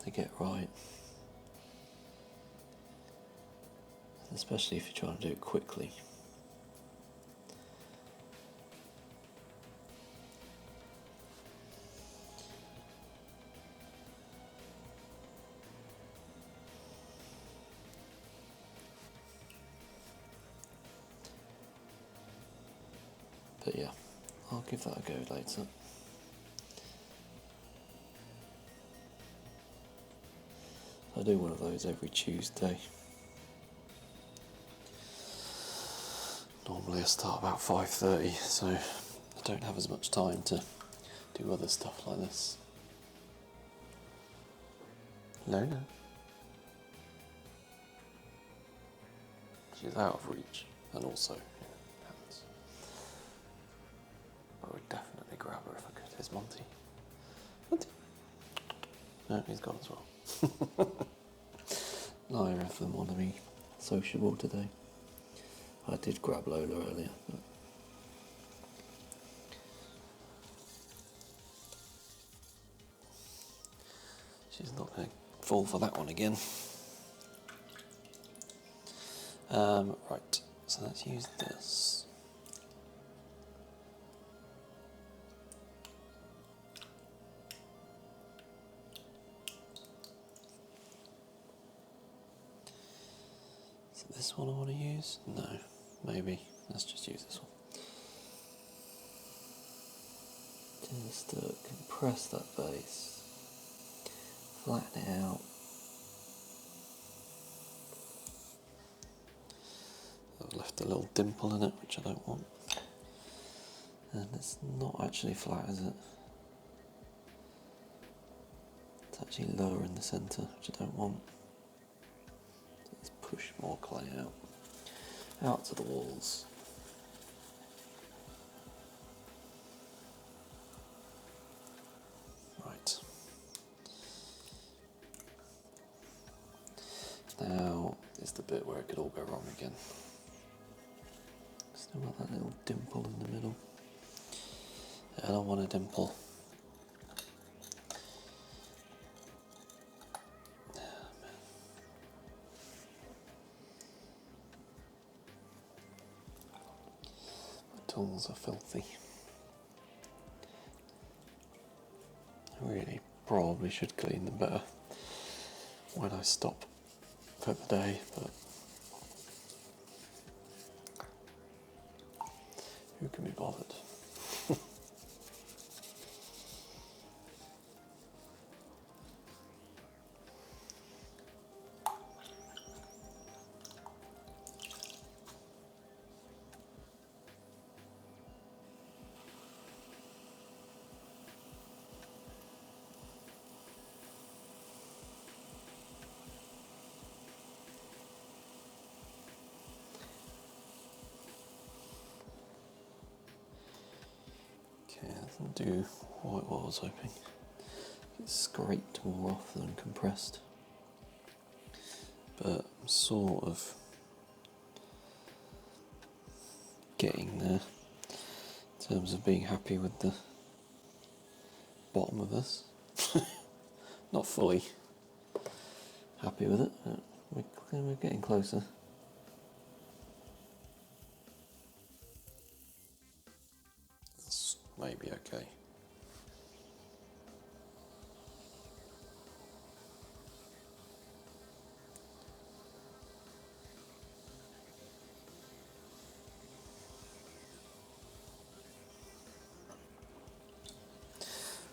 to get right. Especially if you're trying to do it quickly. But yeah, I'll give that a go later. I do one of those every Tuesday. Normally I start about 5:30, so I don't have as much time to do other stuff like this. Lola. She's out of reach, and also hands. I would definitely grab her if I could. Here's Monty. Monty. No, he's gone as well. Neither of them want to be sociable today. I did grab Lola earlier, but she's not going to fall for that one again. Right, so let's use this. Is it this one I want to use? No, maybe. Let's just use this one. Just compress that base, flatten it out. I've left a little dimple in it, which I don't want. And it's not actually flat, is it? It's actually lower in the centre, which I don't want. So let's push more clay out to the walls. Right. Now is the bit where it could all go wrong again. Still got that little dimple in the middle. I don't want a dimple. Oh, man. My tools are filthy. I really probably should clean them better when I stop for the day, but who can be bothered? Okay, that doesn't do quite what I was hoping. It's scraped more off than compressed. But I'm sort of getting there in terms of being happy with the bottom of this. Not fully happy with it, but we're getting closer. That's maybe okay.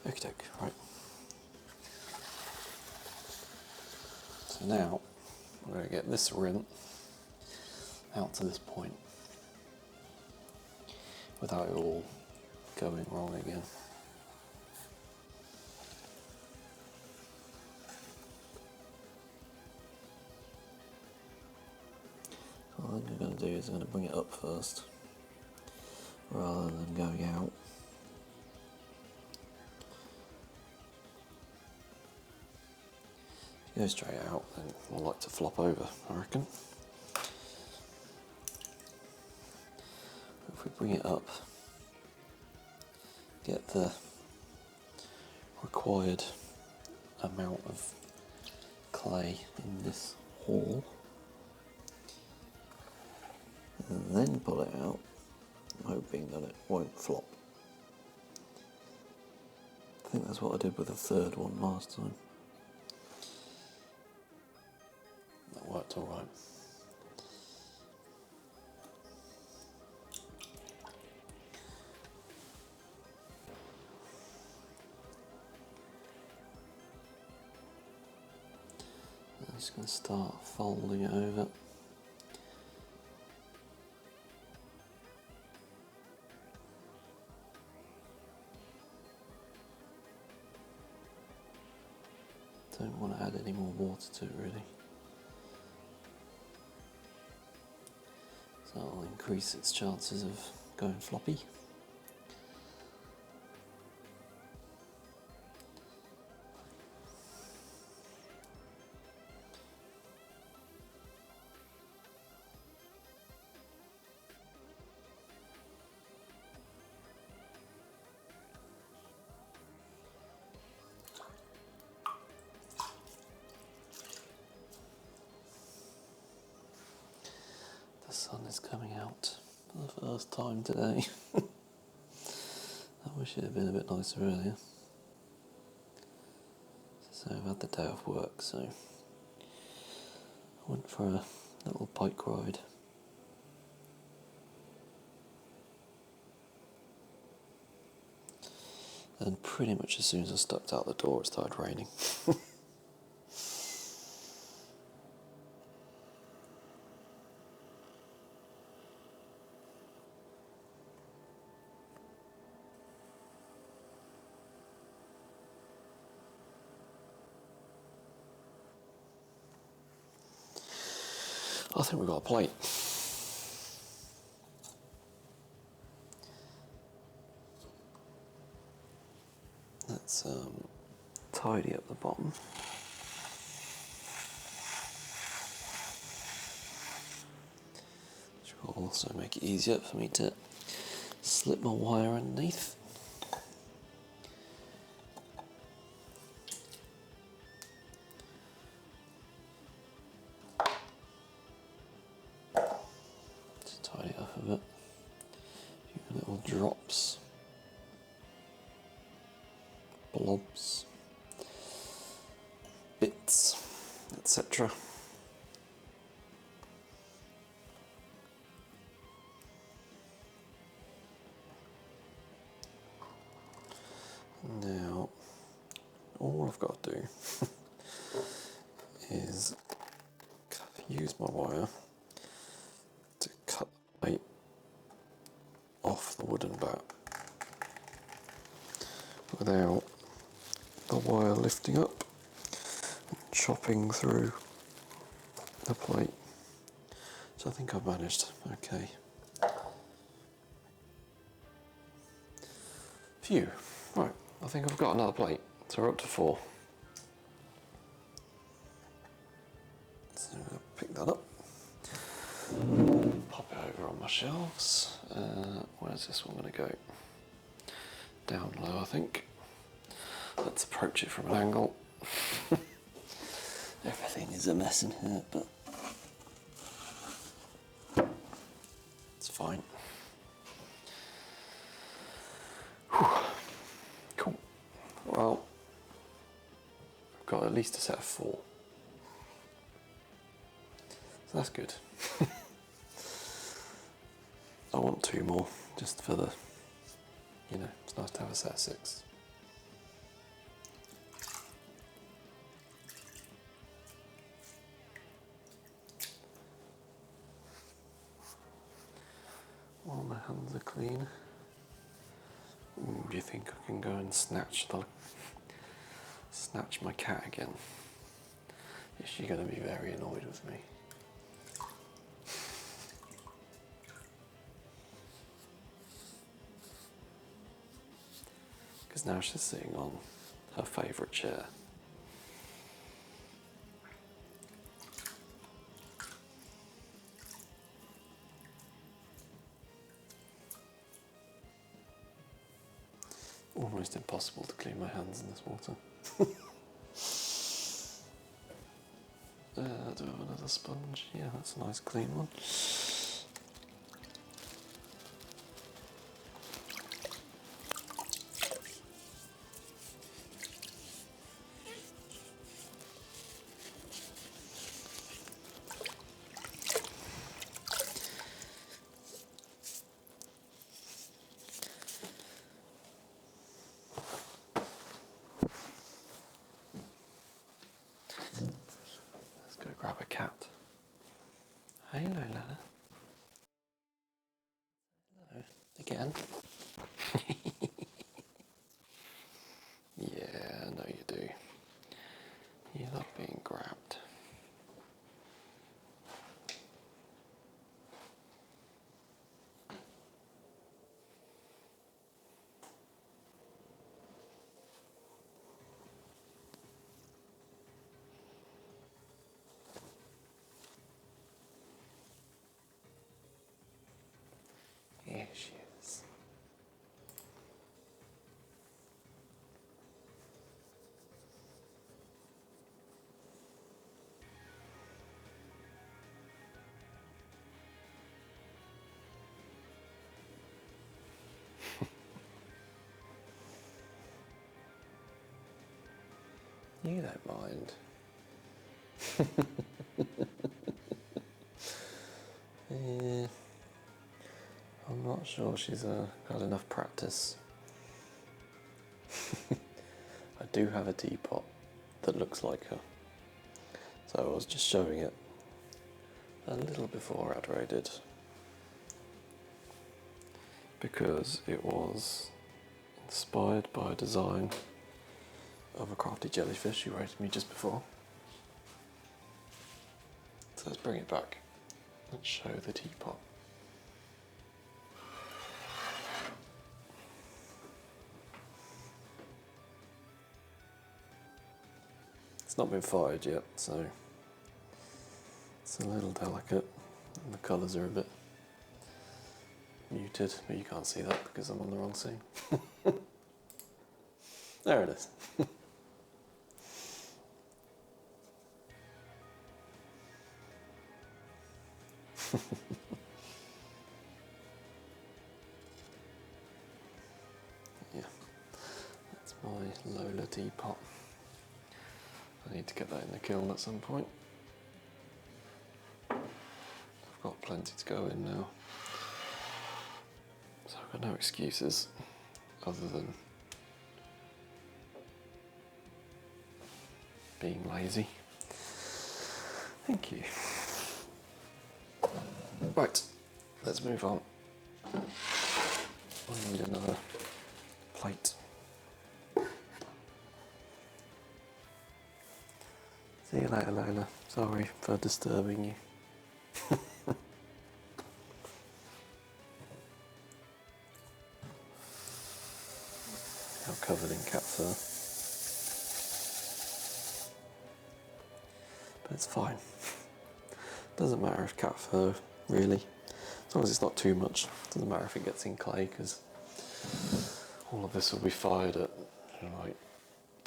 Okie doke, right. So now we're going to get this rint out to this point without it all going wrong again. What I'm going to do is I'm going to bring it up first rather than going out. If you go straight out, then it will like to flop over, I reckon. If we bring it up, get the required amount of clay in this hole and then pull it out, hoping that it won't flop. I think that's what I did with the third one last time. That worked alright. I'm just going to start folding it over. Don't want to add any more water to it really. So that'll increase its chances of going floppy. The sun is coming out for the first time today. I wish it had been a bit nicer earlier. So I've had the day off work, so I went for a little bike ride. And pretty much as soon as I stepped out the door, it started raining. I think we've got a plate. Let's tidy up the bottom. Which will also make it easier for me to slip my wire underneath. Just tidy it up a bit. A few little drops. Blobs, bits, etc. Now, all I've got to do is use my wire to cut the plate off the wooden bat without the wire lifting up and chopping through the plate. So I think I've managed. Okay. Phew. Right, I think I've got another plate. So we're up to 4. So I'll pick that up. Pop it over on my shelves. Where's this one going to go? Down low, I think. Let's approach it from an angle. Everything is a mess in here, but it's fine. Whew. Cool. Well, I've got at least a set of 4. So that's good. I want 2 more, just for the, it's nice to have a set of 6. While my hands are clean, do you think I can go and snatch my cat again? Is she going to be very annoyed with me? Because now she's sitting on her favourite chair. Almost impossible to clean my hands in this water. Do I have another sponge? Yeah, that's a nice clean one. Let's go grab a cat. Hey Lola. Hello. Again. Yeah, I know you do. You love being grabbed. Here she is. You don't mind. Yeah, I'm not sure she's had enough practice. I do have a teapot that looks like her, so I was just showing it a little before after I did, because it was inspired by a design of a crafty jellyfish you wrote to me just before. So let's bring it back and show the teapot. It's not been fired yet, so it's a little delicate and the colours are a bit muted, but you can't see that because I'm on the wrong scene. There it is. Yeah, that's my Lola teapot. I need to get that in the kiln at some point. I've got plenty to go in now, so I've got no excuses other than being lazy. Thank you. Right, let's move on. I need another plate. See you later, Lola. Sorry for disturbing you. Now covered in cat fur. But it's fine. Doesn't matter if cat fur, really. As long as it's not too much. Doesn't matter if it gets in clay, because all of this will be fired at like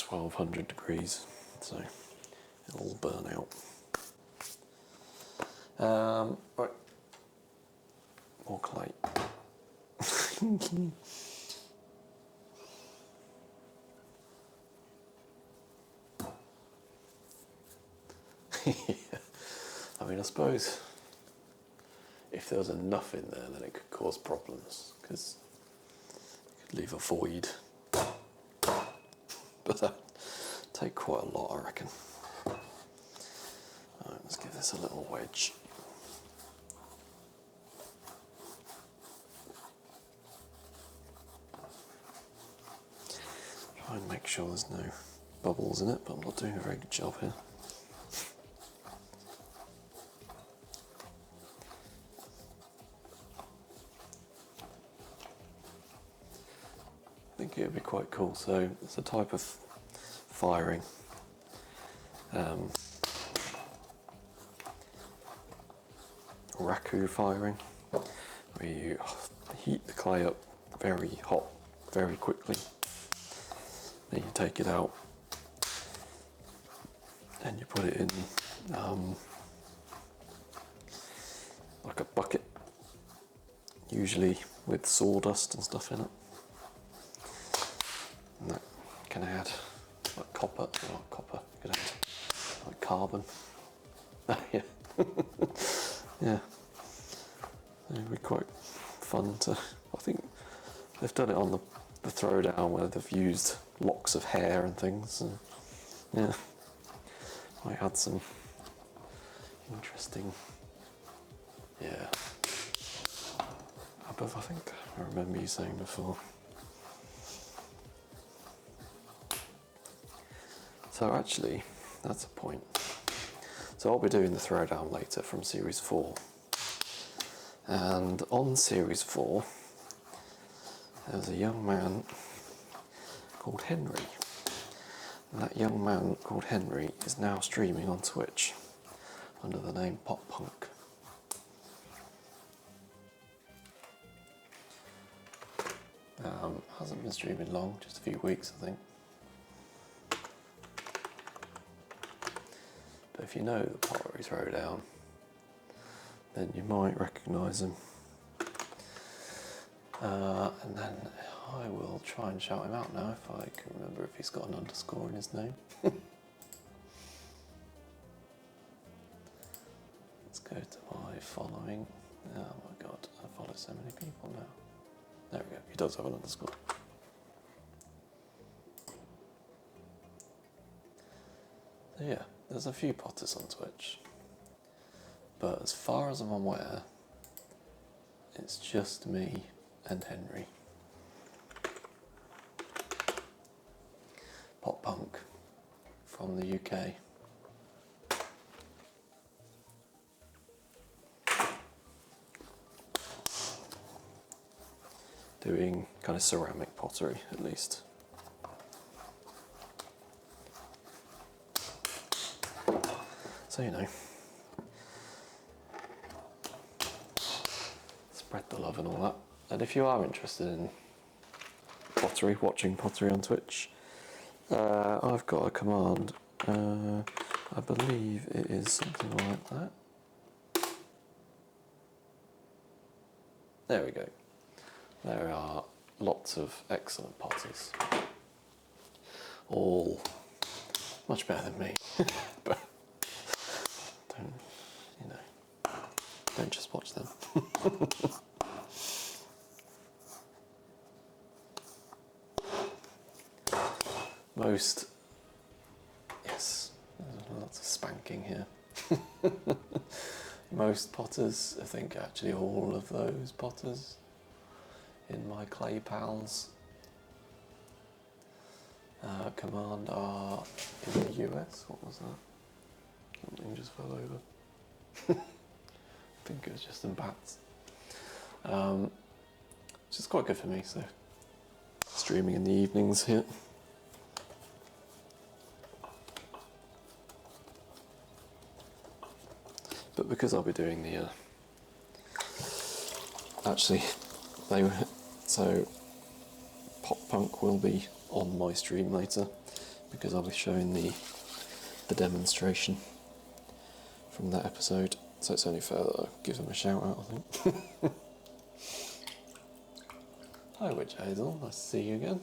1200 degrees, so it'll all burn out. Right, more clay. Yeah. I mean, I suppose if there was enough in there, then it could cause problems, because it could leave a void. But that'd take quite a lot, I reckon. Alright, let's give this a little wedge. Try and make sure there's no bubbles in it, but I'm not doing a very good job here. I think it would be quite cool. So it's a type of firing. Raku firing, where you heat the clay up very hot, very quickly. Then you take it out and you put it in like a bucket, usually with sawdust and stuff in it. And that can add like copper, or not copper, you could add like carbon. Yeah. Yeah. It'd be quite fun to, I think they've done it on the throwdown where they've used locks of hair and things. And yeah, might add some interesting, yeah. Above, I think I remember you saying before. So actually, that's a point. So I'll be doing the throwdown later from Series 4. And on Series 4, there was a young man called Henry. And that young man called Henry is now streaming on Twitch under the name Pop Punk. Hasn't been streaming long, just a few weeks I think. But if you know the Pottery Throwdown, then you might recognise him. And then I will try and shout him out now if I can remember if he's got an underscore in his name. Let's go to my following. Oh my god, I follow so many people now. There we go, he does have an underscore. So yeah, there's a few potters on Twitch. But as far as I'm aware, it's just me and Henry. Pop Punk from the UK. Doing kind of ceramic pottery, at least. So, you know, spread the love and all that. And if you are interested in pottery, watching pottery on Twitch, I've got a command. I believe it is something like that. There we go. There are lots of excellent potters. All much better than me. But don't, you know, don't just watch them. Most, yes, there's lots of spanking here. Most potters, I think actually all of those potters in my clay pals command are in the US. What was that? Something just fell over. I think it was just some bats. Which is quite good for me, so streaming in the evenings here. But because I'll be doing the actually so Pop Punk will be on my stream later because I'll be showing the demonstration from that episode, so it's only fair that I give them a shout out, I think. Hi Witch Hazel, nice to see you again.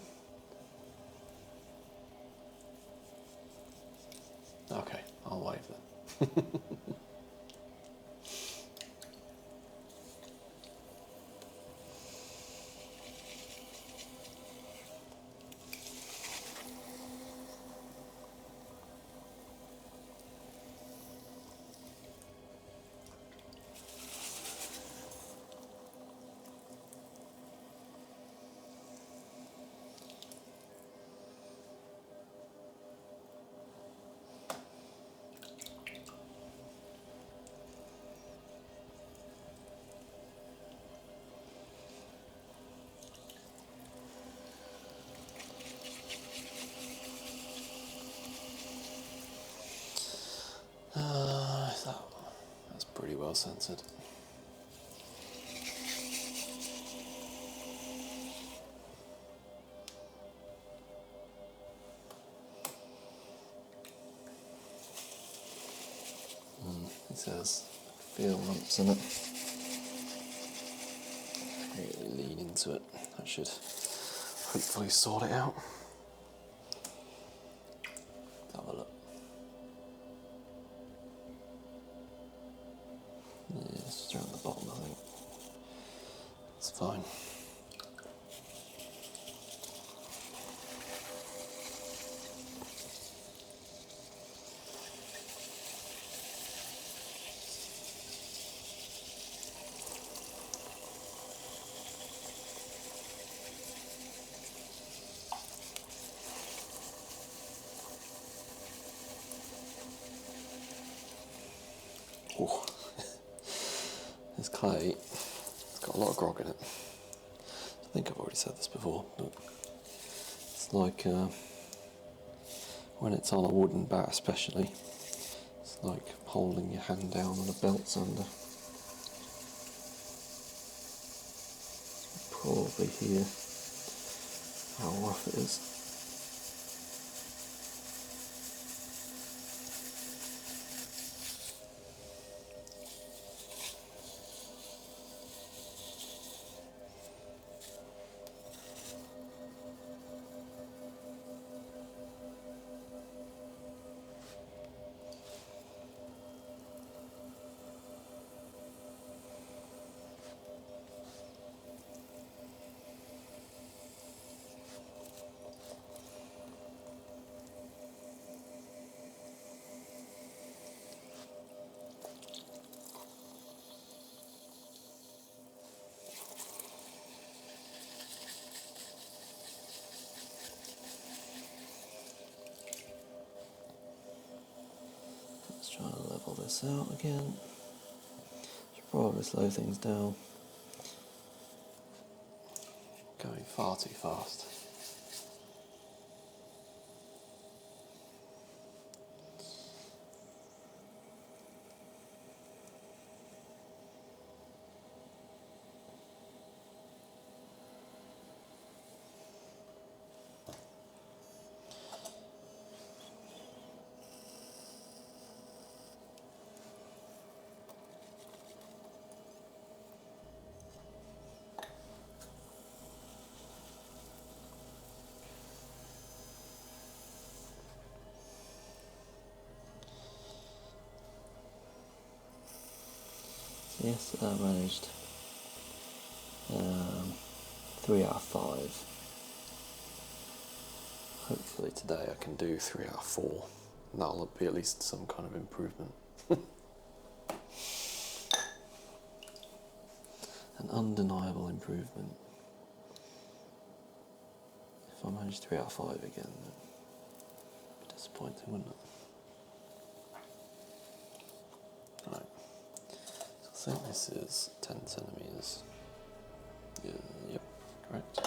Okay, I'll wave then. That's pretty well censored. says feel lumps in it. Really lean into it. That should hopefully sort it out. Let's have a look. Yeah, it's just around the bottom, I think. It's fine. Oh, this clay, it's got a lot of grog in it. I think I've already said this before, but it's like when it's on a wooden bat especially, it's like holding your hand down on a belt sander. Probably hear how rough it is. Let's try and level this out again. Should probably slow things down. Going far too fast. Yes, I managed 3 out of 5. Hopefully today I can do 3 out of 4. And that'll be at least some kind of improvement. An undeniable improvement. If I manage 3 out of 5 again, then it'd be disappointing, wouldn't it? Right. So I think this is 10 centimetres. Yeah, yep, correct.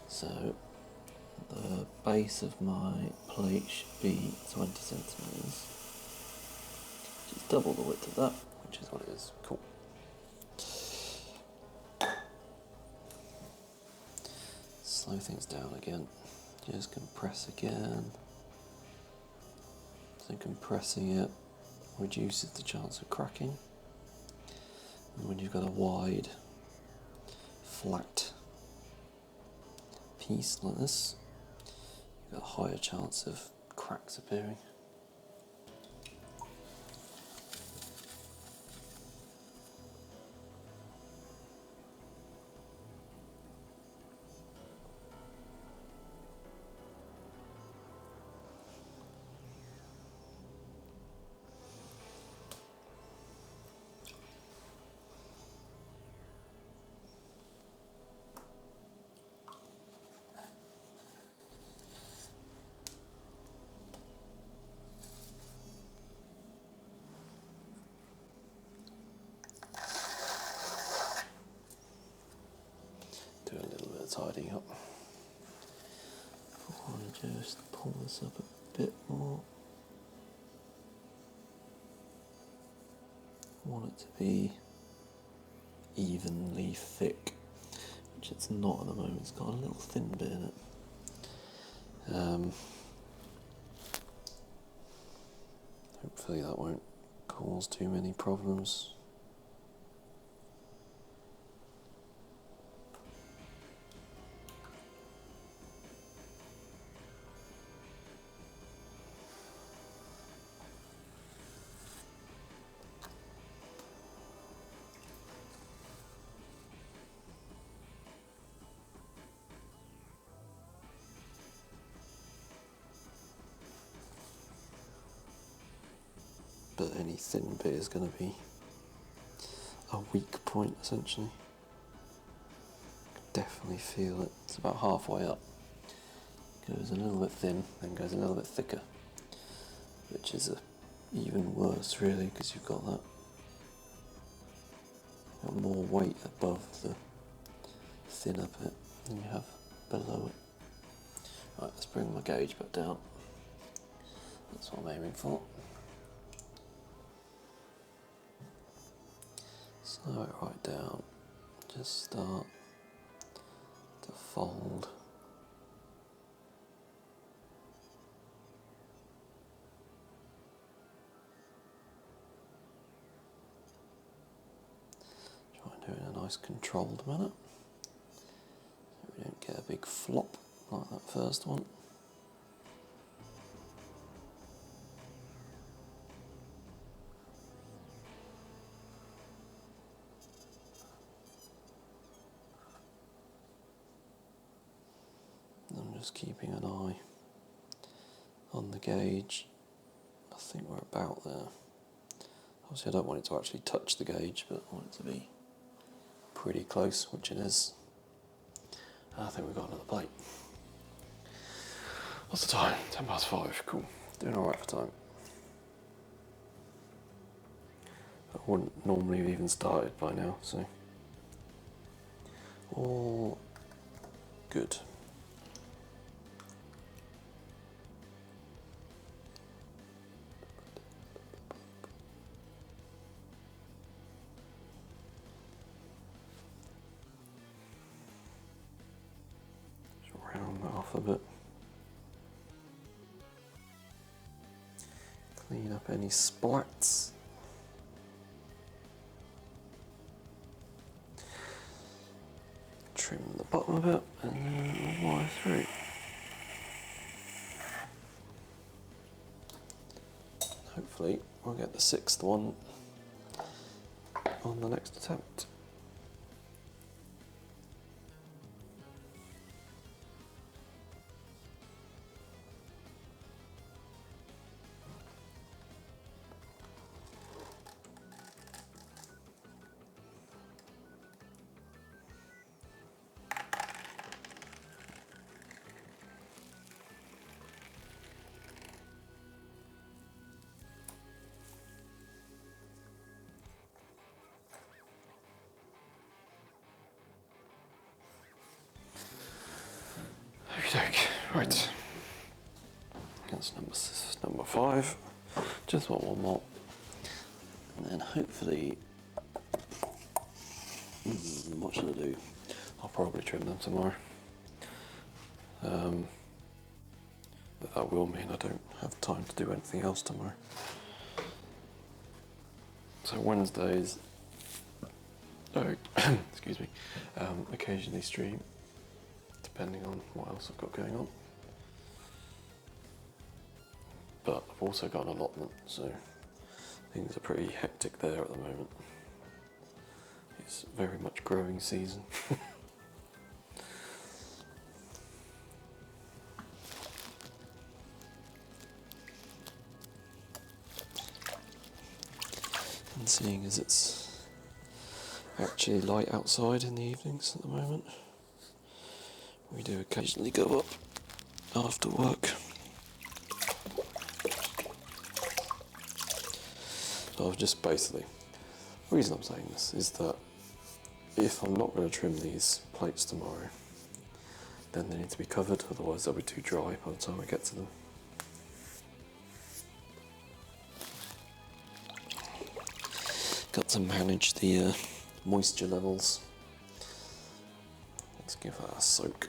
So the base of my plate should be 20 centimetres. Which is double the width of that, which is what it is. Cool. Slow things down again. Just compress again. So compressing it reduces the chance of cracking. And when you've got a wide, flat piece like this, you've got a higher chance of cracks appearing. Do a little bit of tidying up. I want to just pull this up a bit more. I want it to be evenly thick, which it's not at the moment. It's got a little thin bit in it. Hopefully that won't cause too many problems. But any thin bit is going to be a weak point, essentially. Definitely feel it. It's about halfway up. Goes a little bit thin, then goes a little bit thicker, which is even worse, really, because you've got more weight above the thinner bit than you have below it. Right, let's bring my gauge back down. That's what I'm aiming for. Slow it right down. Just start to fold. Try and do it in a nice controlled manner, so we don't get a big flop like that first one. I'm just keeping an eye on the gauge. I think we're about there. Obviously I don't want it to actually touch the gauge, but I want it to be pretty close, which it is. And I think we've got another plate. What's the time? 5:10. Cool. Doing alright for time. I wouldn't normally have even started by now, so all good. Round that off a bit. Clean up any splats. Trim the bottom a bit and then we'll wire through. Hopefully we'll get the 6th one on the next attempt. Right, that's number 5. Just want one more, and then hopefully, what should I do? I'll probably trim them tomorrow. But that will mean I don't have time to do anything else tomorrow. So Wednesdays, excuse me, occasionally stream, depending on what else I've got going on. But I've also got an allotment, so things are pretty hectic there at the moment. It's very much growing season. And seeing as it's actually light outside in the evenings at the moment, we do occasionally go up after work. I've just basically, the reason I'm saying this is that if I'm not going to trim these plates tomorrow, then they need to be covered, otherwise they'll be too dry by the time I get to them. Got to manage the moisture levels. Let's give that a soak.